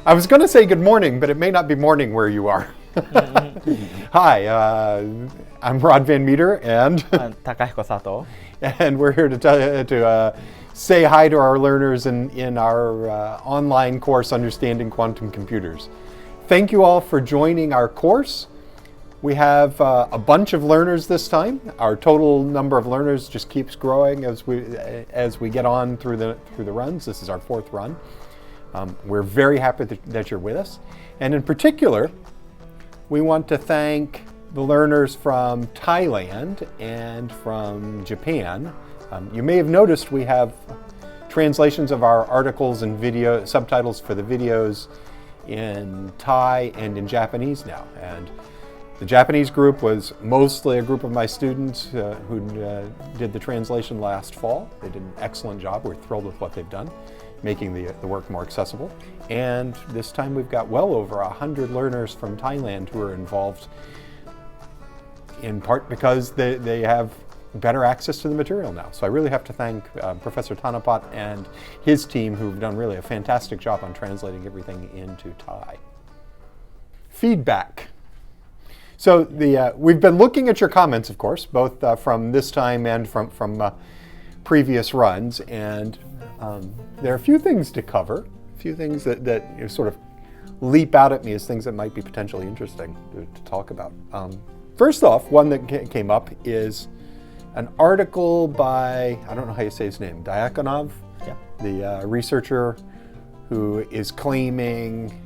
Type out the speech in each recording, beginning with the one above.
I was going to say good morning, but it may not be morning where you are. Hi, I'm Rod Van Meter, and Takahiko Sato. And we're here to say hi to our learners in our online course, Understanding Quantum Computers. Thank you all for joining our course. We have a bunch of learners this time. Our total number of learners just keeps growing as we get on through the runs. This is our fourth run. We're very happy that you're with us. And in particular, we want to thank the learners from Thailand and from Japan. You may have noticed we have translations of our articles and video subtitles for the videos in Thai and in Japanese now. And the Japanese group was mostly a group of my students who did the translation last fall. They did an excellent job. We're thrilled with what they've done, making the work more accessible. And this time we've got well over 100 learners from Thailand who are involved, in part because they have better access to the material now. So I really have to thank Professor Thanapat and his team, who've done really a fantastic job on translating everything into Thai. Feedback. So we've been looking at your comments, of course, both from this time and from previous runs, and there are a few things to cover, a few things that sort of leap out at me as things that might be potentially interesting to talk about. First off, one that came up is an article by, I don't know how you say his name, Dyakonov, yeah. The researcher who is claiming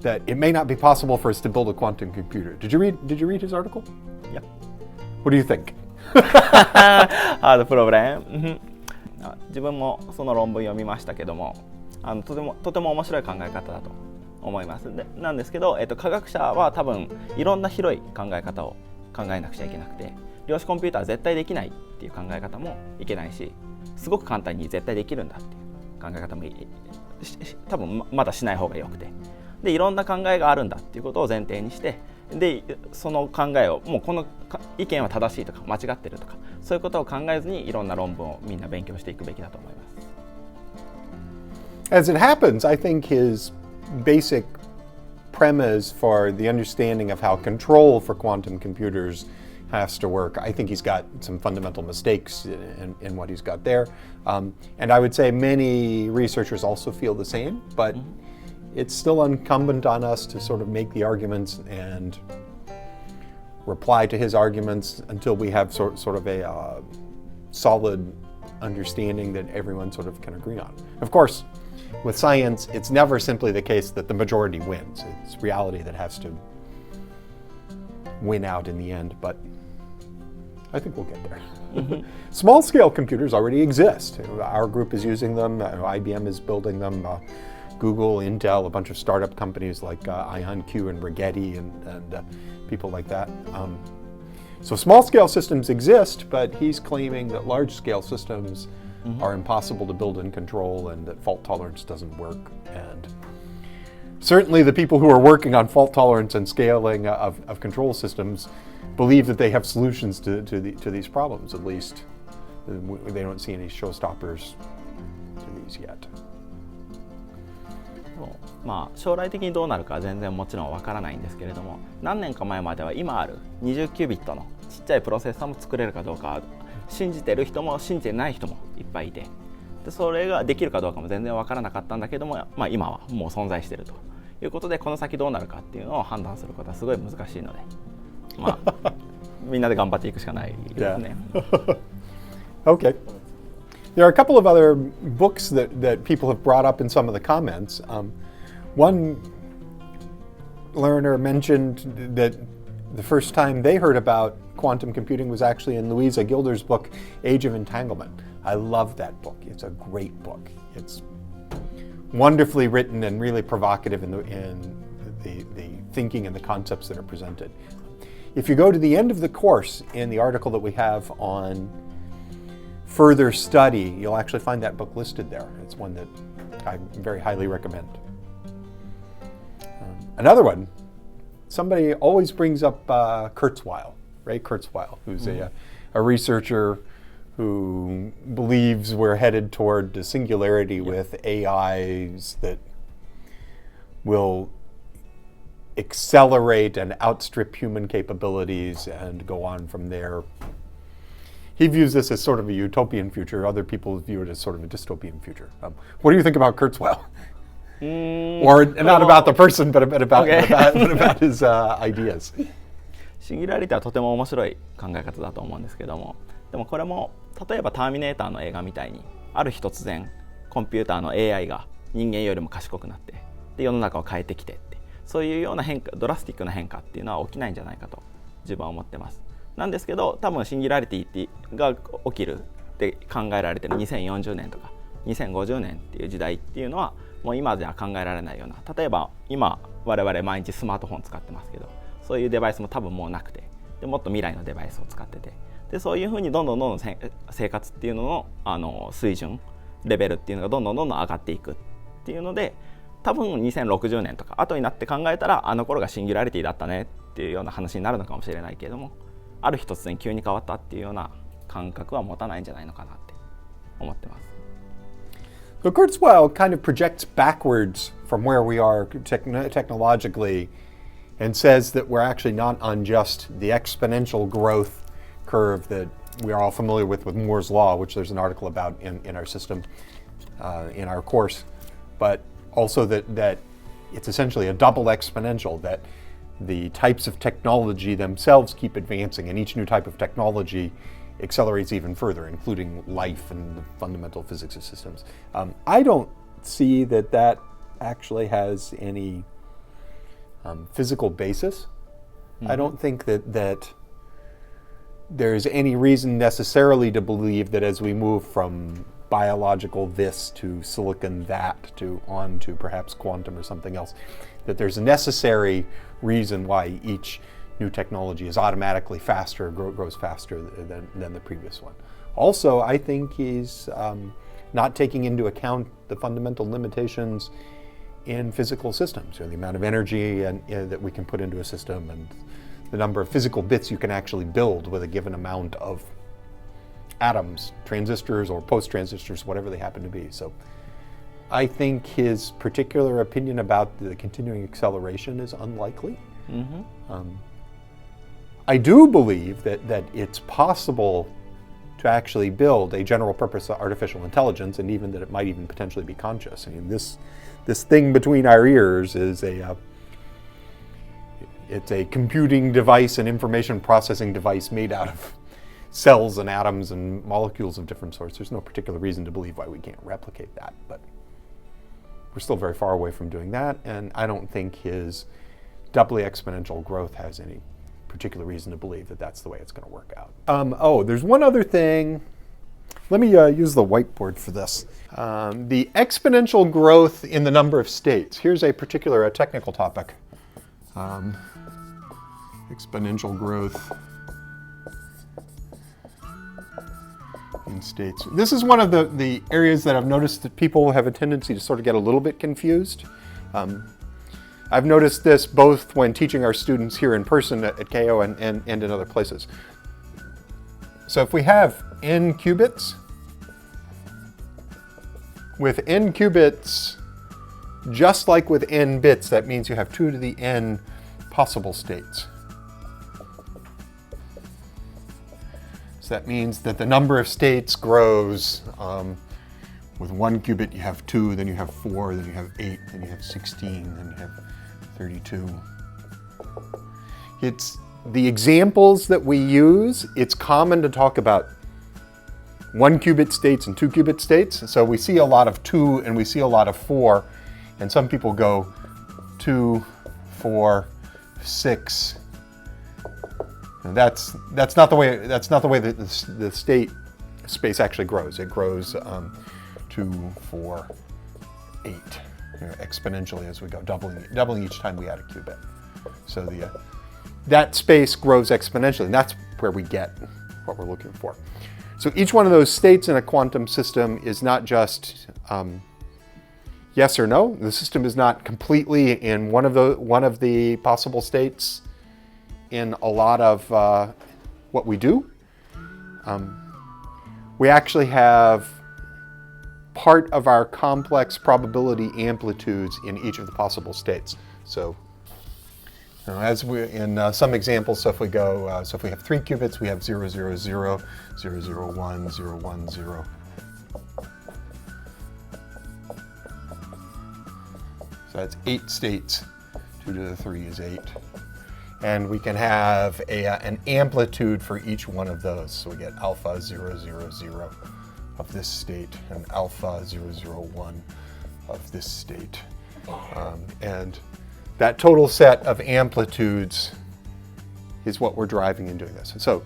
that it may not be possible for us to build a quantum computer. Did you read his article? Yeah. What do you think? Hard problem. 自分もその論文読みましたけども、とても面白い考え方だと思います。なんですけど、科学者は多分いろんな広い考え方を考えなくちゃいけなくて、量子コンピューターは絶対できないっていう考え方もいけないし、すごく簡単に絶対できるんだっていう考え方も多分まだしない方がよくて、でいろんな考えがあるんだっていうことを前提にして、でその考えをもうこの意見は正しいとか間違ってるとか、そういうことを考えずにいろんな論文をみんな勉強していくべきだと思います。As it happens, I think his basic premise for the understanding of how control for quantum computers has to work, I think he's got some fundamental mistakes in what he's got there. And I would say many researchers also feel the same, but it's still incumbent on us to sort of make the arguments and reply to his arguments until we have sort of a solid understanding that everyone sort of can agree on. Of course, with science, it's never simply the case that the majority wins. It's reality that has to win out in the end, but I think we'll get there. Small-scale computers already exist. Our group is using them. IBM is building them. Google, Intel, a bunch of startup companies like IonQ and Rigetti and people like that. So small-scale systems exist, but he's claiming that large-scale systems are impossible to build and control, and that fault tolerance doesn't work. And certainly the people who are working on fault tolerance and scaling of control systems believe that they have solutions to these problems. At least they don't see any showstoppers to these yet. 将来的にどうなるかは全然もちろんわからないんですけれども、何年か前までは今ある20キュービットのちっちゃいプロセッサーも作れるかどうか信じてる人も信じてない人もいっぱいいて、でそれができるかどうかも全然わからなかったんだけども、今はもう存在しているということで、この先どうなるかっていうのを判断することはすごい難しいので、みんなで頑張っていくしかないですね。Okay. There are a couple of other books that people have brought up in some of the comments. One learner mentioned that the first time they heard about quantum computing was actually in Louisa Gilder's book, Age of Entanglement. I love that book. It's a great book. It's wonderfully written and really provocative in the thinking and the concepts that are presented. If you go to the end of the course in the article that we have on further study, you'll actually find that book listed there. It's one that I very highly recommend. Another one, somebody always brings up Kurzweil, Ray Kurzweil, who's a researcher who believes we're headed toward the singularity with AIs that will accelerate and outstrip human capabilities and go on from there. He views this as sort of a utopian future. Other people view it as sort of a dystopian future. What do you think about Kurzweil? Or not about the person, but about his ideas. シンギュラリティはとても面白い考え方だと思うんですけども、でもこれも例えばターミネーターの映画みたいにある日突然コンピューターの AI が人間よりも賢くなってで世の中を変えてきてってそういうような変化ドラスティックな変化っていうのは起きないんじゃないかと自分は思ってます。なんですけど多分シンギュラリティが起きるって考えられてる2040年とか2050年っていう時代っていうのはもう今じゃ考えられないような例えば今我々毎日スマートフォン使ってますけどそういうデバイスも多分もうなくてでもっと未来のデバイスを使っててでそういうふうにどんどん生活っていうのの、水準レベルっていうのがどんどん上がっていくっていうので多分2060年とか後になって考えたらあの頃がシンギュラリティだったねっていうような話になるのかもしれないけれどもある日突然急に変わったっていうような感覚は持たないんじゃないのかなって思ってます。So Kurzweil kind of projects backwards from where we are technologically and says that we're actually not on just the exponential growth curve that we are all familiar with Moore's Law, which there's an article about in our system, in our course, but also that it's essentially a double exponential, that the types of technology themselves keep advancing, and each new type of technology accelerates even further, including life and the fundamental physics of systems. I don't see that actually has any physical basis. I don't think that there's any reason necessarily to believe that as we move from biological this to silicon that to on to perhaps quantum or something else, that there's a necessary reason why each new technology is automatically faster, grows faster than the previous one. Also, I think he's not taking into account the fundamental limitations in physical systems, the amount of energy that we can put into a system and the number of physical bits you can actually build with a given amount of atoms, transistors or post-transistors, whatever they happen to be. So I think his particular opinion about the continuing acceleration is unlikely. I do believe that it's possible to actually build a general purpose artificial intelligence, and even that it might even potentially be conscious. I mean, this thing between our ears is it's a computing device, an information processing device made out of cells and atoms and molecules of different sorts. There's no particular reason to believe why we can't replicate that, but we're still very far away from doing that, and I don't think his doubly exponential growth has any particular reason to believe that that's the way it's going to work out. There's one other thing. Let me use the whiteboard for this. The exponential growth in the number of states. Here's a particular technical topic. Exponential growth in states. This is one of the areas that I've noticed that people have a tendency to sort of get a little bit confused. I've noticed this both when teaching our students here in person at KO and in other places. So if we have n qubits, with n qubits, just like with n bits, that means you have 2 to the n possible states. So that means that the number of states grows. With 1 qubit, you have 2, then you have 4, then you have 8, then you have 16, then you have 32. It's the examples that we use, it's common to talk about 1 qubit states and 2 qubit states. So we see a lot of 2 and we see a lot of 4, and some people go 2, 4, 6. And that's not the way that the state space actually grows. It grows 2, 4, 8, exponentially as we go, doubling each time we add a qubit. So that space grows exponentially, and that's where we get what we're looking for. So each one of those states in a quantum system is not just yes or no. The system is not completely in one of the possible states in a lot of what we do. We actually have part of our complex probability amplitudes in each of the possible states. So, as we in some examples, so if we go, so if we have 3 qubits, we have 0, 0, 0, 0, 0, 1, 0, 1, 0. So that's 8 states. 2 to the 3 is 8. And we can have an amplitude for each one of those. So we get alpha 0, 0, 0 of this state and alpha 0, 0, 1 of this state. And that total set of amplitudes is what we're driving in doing this. So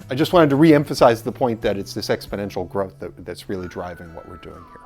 I just wanted to re-emphasize the point that it's this exponential growth that's really driving what we're doing here.